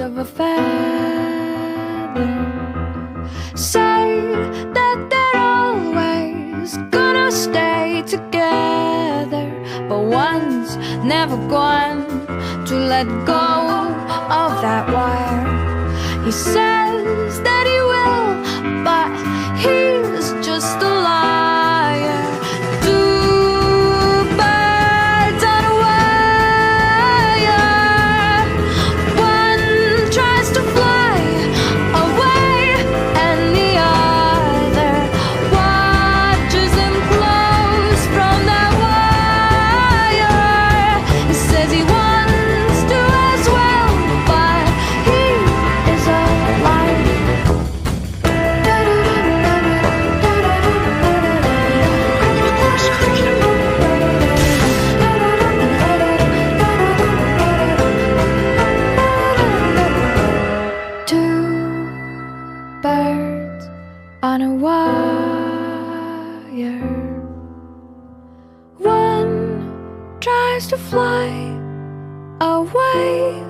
of a feather. Say that they're always gonna stay together, but one's never going to let go of that wire. He says that he will, but he's just a liar. Two birds on a wire. One tries to fly away, and the other watches him close from that wire. He says he wants to as well, but he is a liar. Two birds on a wire. One tries to fly away,